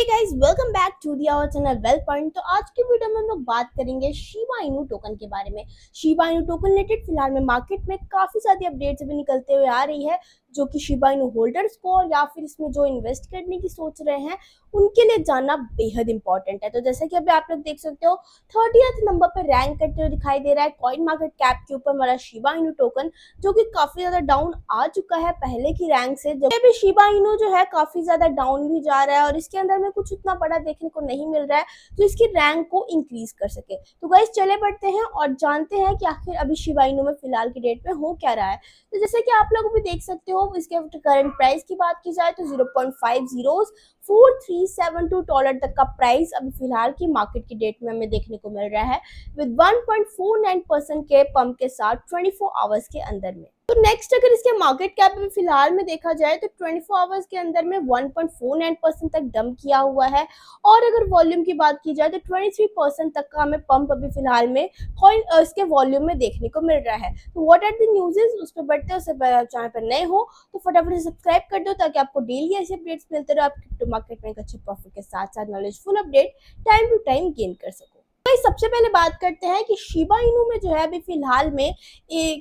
Hey guys, welcome back to the our channel Well Point। तो आज की video में हम लोग बात करेंगे शिबा इनू टोकन के बारे में। शिबा इनू टोकन रिलेटेड फिलहाल में मार्केट में काफी सारी अपडेट्स भी निकलते हुए आ रही है, जो कि शिबा इनू होल्डर्स को या फिर इसमें जो इन्वेस्ट करने की सोच रहे हैं उनके लिए जानना बेहद इंपॉर्टेंट है। तो जैसे कि अभी आप लोग देख सकते हो 30th नंबर पर रैंक करते हुए दिखाई दे रहा है कॉइन मार्केट कैप के ऊपर हमारा शिबा इनू टोकन, जो कि काफी ज्यादा डाउन आ चुका है पहले की रैंक से। जब भी शिबा इनू जो है काफी ज्यादा डाउन भी जा रहा है और इसके अंदर में कुछ उतना बड़ा देखने को नहीं मिल रहा है जो इसकी रैंक को इंक्रीज कर सके। तो गाइस चले बढ़ते हैं और जानते हैं कि आखिर अभी शिबा इनू में फिलहाल की डेट में हो क्या रहा है। तो जैसे कि आप लोग भी देख सकते हो, इसके करंट प्राइस की बात की जाए तो 0.504372 डॉलर तक का प्राइस अभी फिलहाल की मार्केट की डेट में हमें देखने को मिल रहा है, विद 1.49% के पंप के साथ 24 आवर्स के अंदर में। तो नेक्स्ट अगर इसके मार्केट कैप में फिलहाल में देखा जाए तो 24 आवर्स के अंदर में 1.49% तक डंप किया हुआ है, और अगर वॉल्यूम की बात की जाए तो 23% तक का हमें पंप अभी फिलहाल में कॉइन इसके वॉल्यूम में देखने को मिल रहा है। तो व्हाट आर द न्यूज़, उस पर बढ़ते हैं। उससे पहले आप चैनल पर नए हो तो फटाफट से सब्सक्राइब कर दो ताकि आपको डेली ऐसे अपडेट्स मिलते रहे, आप क्रिप्टो मार्केट में एक अच्छे प्रॉफिट के साथ साथ knowledgeful update time to time gain कर सको। तो सबसे पहले बात करते हैं कि शिबा इनू में जो है अभी फिलहाल में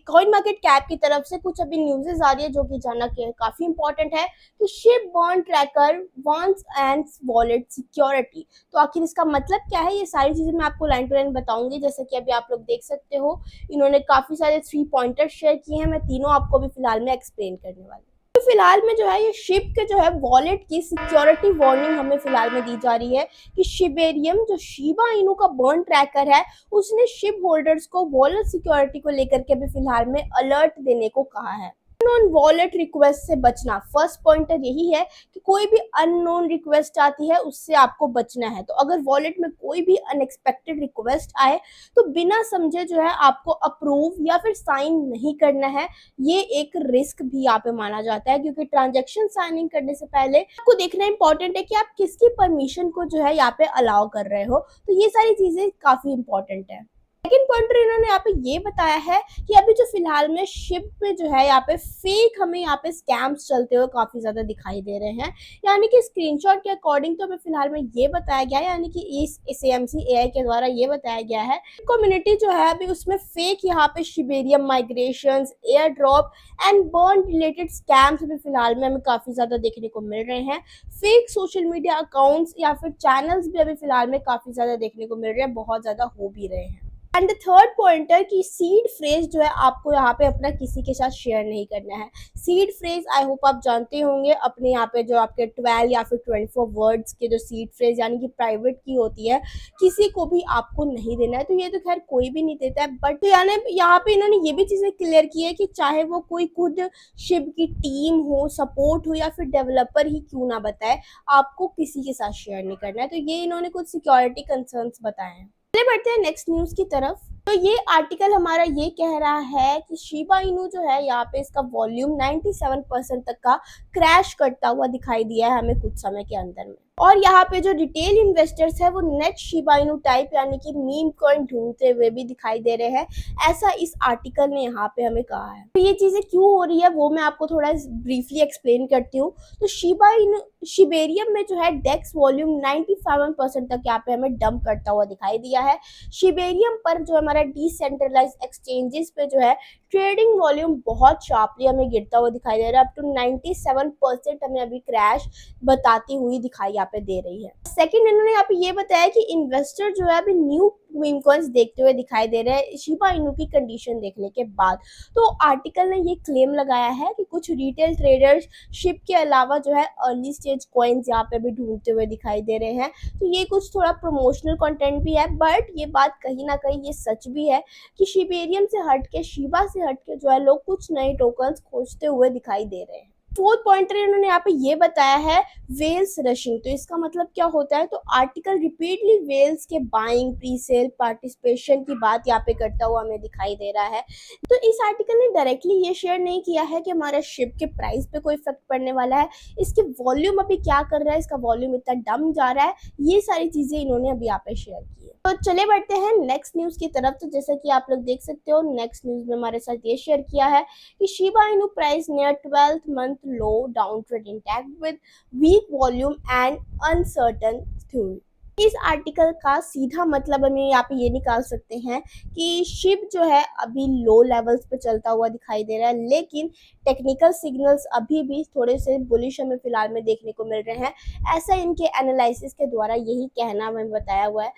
कॉइन मार्केट कैप की तरफ से कुछ अभी न्यूज़ेस आ रही है जो कि जानना काफी इंपॉर्टेंट है कि Shiv bond tracker wants and wallet security. तो आखिर इसका मतलब क्या है, ये सारी चीजें मैं आपको लाइन टू लाइन बताऊंगी। जैसे कि अभी आप लोग देख सकते हो, इन्होंने काफी सारे 3 पॉइंटर्स शेयर किए हैं, मैं तीनों आपको अभी फिलहाल में एक्सप्लेन करने वाली हूँ। तो फिलहाल में जो है ये शिप के जो है वॉलेट की सिक्योरिटी वार्निंग हमें फिलहाल में दी जा रही है कि शिबेरियम जो शिबा इनू का बॉन्ड ट्रैकर है उसने शिप होल्डर्स को वॉलेट सिक्योरिटी को लेकर के अभी फिलहाल में अलर्ट देने को कहा है। अननोन वॉलेट रिक्वेस्ट से बचना, फर्स्ट पॉइंटर यही है कि कोई भी अननोन रिक्वेस्ट आती है उससे आपको बचना है। तो अगर वॉलेट में कोई भी अनएक्सपेक्टेड रिक्वेस्ट आए तो बिना समझे जो है आपको अप्रूव या फिर साइन नहीं करना है। ये एक रिस्क भी यहाँ पे माना जाता है, क्योंकि ट्रांजेक्शन साइनिंग करने से पहले आपको देखना इंपॉर्टेंट है कि आप किसकी परमिशन को जो है यहाँ पे अलाउ कर रहे हो। तो ये सारी चीजें काफी इंपॉर्टेंट है। सेकेंड पॉइंटर इन्होंने यहाँ पे ये बताया है कि अभी जो फिलहाल में शिप में जो है यहाँ पे फेक हमें यहाँ पे स्कैम्स चलते हुए काफी ज्यादा दिखाई दे रहे हैं। यानी कि स्क्रीनशॉट के अकॉर्डिंग तो हमें फिलहाल में ये बताया गया है, यानी कि इस SAMC AI के द्वारा ये बताया गया है कम्युनिटी जो है अभी उसमें फेक यहाँ पे Shibarium migration, air drop and burn related scams अभी फिलहाल में हमें काफी ज्यादा देखने को मिल रहे हैं। फेक सोशल मीडिया अकाउंट्स या फिर चैनल्स भी अभी फिलहाल में काफी ज्यादा देखने को मिल रहे हैं, बहुत ज्यादा हो भी रहे हैं। एंड द थर्ड पॉइंटर की सीड फ्रेज जो है आपको यहाँ पे अपना किसी के साथ शेयर नहीं करना है। सीड फ्रेज आई होप आप जानते होंगे, अपने यहाँ पे जो आपके 12 या फिर 24 वर्ड्स के जो सीड फ्रेज यानी कि प्राइवेट की होती है, किसी को भी आपको नहीं देना है। तो ये तो खैर कोई भी नहीं देता है, बट यानी यहाँ पे इन्होंने ये भी चीजें क्लियर की है कि चाहे वो कोई खुद शिप की टीम हो, सपोर्ट हो या फिर डेवलपर ही क्यों ना बताए, आपको किसी के साथ शेयर नहीं करना है। तो ये इन्होंने कुछ सिक्योरिटी कंसर्न्स बताए हैं। चलिए बढ़ते हैं नेक्स्ट न्यूज की तरफ। तो ये आर्टिकल हमारा ये कह रहा है कि शिबा इनू जो है यहाँ पे इसका वॉल्यूम 97% तक का क्रैश करता हुआ दिखाई दिया है हमें कुछ समय के अंदर में, और यहाँ पे जो रिटेल इन्वेस्टर्स है वो नेट शिबा इनू टाइप यानी कि मीम कॉइन ढूंढते हुए भी दिखाई दे रहे हैं, ऐसा इस आर्टिकल ने यहाँ पे हमें कहा है। तो ये चीजें क्यों हो रही है वो मैं आपको थोड़ा ब्रीफली एक्सप्लेन करती हूँ। तो शिबा इनू शिबेरियम में जो है डेक्स वॉल्यूम 97% तक यहाँ पे हमें डंप करता हुआ दिखाई दिया है। शिबेरियम पर जो हमारा डिसेंट्रलाइज एक्सचेंजेस पे जो है ट्रेडिंग वॉल्यूम बहुत शार्पली हमें गिरता हुआ दिखाई दे रहा है, अप टू 97% हमें अभी क्रैश बताती हुई दिखाई यहाँ पे दे रही है। सेकंड इन्होंने यहाँ पे ये बताया कि इन्वेस्टर जो है अभी न्यू मीम कॉइन्स देखते हुए दिखाई दे रहे हैं शिबा इनू की कंडीशन देखने के बाद। तो आर्टिकल ने ये क्लेम लगाया है कि कुछ रिटेल ट्रेडर्स शिप के अलावा जो है अर्ली स्टेज कॉइन्स यहाँ पे भी ढूंढते हुए दिखाई दे रहे हैं। तो ये कुछ थोड़ा प्रमोशनल कंटेंट भी है, बट ये बात कहीं ना कहीं ये सच भी है कि शिबेरियम से हटके, शिबा से हटके जो है लोग कुछ नए टोकन्स खोजते हुए दिखाई दे रहे हैं। फोर्थ पॉइंटर इन्होंने यहाँ पे ये बताया है वेल्स रशिंग। तो इसका मतलब क्या होता है, तो आर्टिकल रिपीटली वेल्स के बाइंग, प्री सेल, पार्टिसिपेशन की बात यहाँ पे करता हुआ हमें दिखाई दे रहा है। तो इस आर्टिकल ने डायरेक्टली ये शेयर नहीं किया है कि हमारे शिप के प्राइस पे कोई इफेक्ट पड़ने वाला है, इसके वॉल्यूम अभी क्या कर रहा है, इसका वॉल्यूम इतना डम जा रहा है, ये सारी चीजें इन्होंने अभी यहाँ पे शेयर की है। तो चले बढ़ते हैं नेक्स्ट न्यूज की तरफ। तो जैसा कि आप लोग देख सकते हो, नेक्स्ट न्यूज में हमारे साथ ये शेयर किया है कि Shiba Inu price near 12th month low, down trade intact with weak volume and uncertain theory. इस आर्टिकल का सीधा मतलब हमें यहाँ पे ये निकाल सकते हैं कि शिप जो है अभी लो लेवल्स पे चलता हुआ दिखाई दे रहा है, लेकिन टेक्निकल सिग्नल्स अभी भी थोड़े से बुलिश हमें फिलहाल में देखने को मिल रहे हैं। ऐसा इनके एनालिसिस के द्वारा यही कहना हमें बताया हुआ है।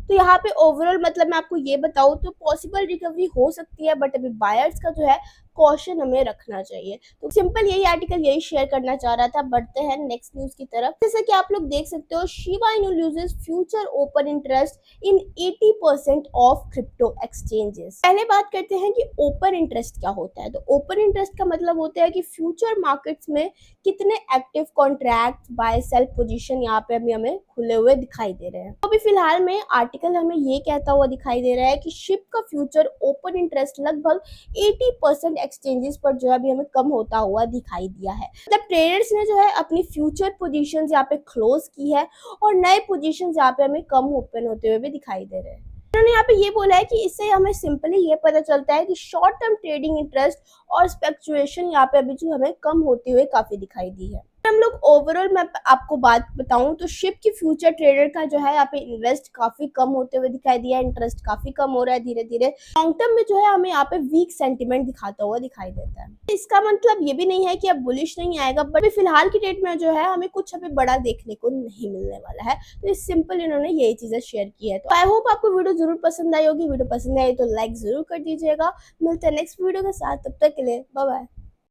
तो यहाँ पे ओवरऑल मतलब मैं आपको ये बताऊँ तो पॉसिबल रिकवरी हो सकती है, बट अभी बायर्स का जो है कॉशन हमें रखना चाहिए। तो सिंपल यही आर्टिकल यही शेयर करना चाह रहा था। बढ़ते हैं नेक्स्ट न्यूज की तरफ। जैसा कि आप लोग देख सकते हो, Shiba Inu loses future open interest in 80% of crypto exchanges. पहले बात करते हैं कि ओपन इंटरेस्ट क्या होता है। तो ओपन इंटरेस्ट का मतलब होता है कि फ्यूचर मार्केट्स में कितने active contract buy sell position यहाँ पे अभी हमें खुले हुए दिखाई दे रहे हैं। तो अभी फिलहाल में आर्टिकल हमें ये कहता हुआ दिखाई दे रहा है कि शिप का फ्यूचर ओपन इंटरेस्ट लगभग 80% एक्सचेंजेस पर जो है अभी हमें कम होता हुआ दिखाई दिया है। मतलब ट्रेडर्स ने जो है अपनी फ्यूचर पोजीशंस यहाँ पे क्लोज की है और नए पोजीशंस यहाँ पे हमें कम ओपन होते हुए भी दिखाई दे रहे हैं। उन्होंने यहाँ पे ये बोला है कि इससे हमें सिंपली ये पता चलता है कि शॉर्ट टर्म ट्रेडिंग इंटरेस्ट और स्पेक्युलेशन यहाँ पे अभी जो हमें कम होते हुए काफी दिखाई दी है। हम लोग ओवरऑल मैं आपको बात बताऊं तो शिप की फ्यूचर ट्रेडर का जो है यहाँ पे इन्वेस्ट काफी कम होते हुए दिखाई दिया है, इंटरेस्ट काफी कम हो रहा है धीरे धीरे। लॉन्ग टर्म में जो है हमें यहाँ पे वीक सेंटिमेंट दिखाता हुआ दिखाई देता है। इसका मतलब ये भी नहीं है कि अब बुलिश नहीं आएगा, बट फिलहाल की डेट में जो है हमें कुछ अभी बड़ा देखने को नहीं मिलने वाला है। तो इस सिंपल इन्होंने यही चीजें शेयर की है। तो आई होप आपको वीडियो जरूर पसंद आई होगी। वीडियो पसंद आई तो लाइक जरूर कर दीजिएगा। मिलते हैं नेक्स्ट वीडियो के साथ, तब तक के लिए बाय बाय।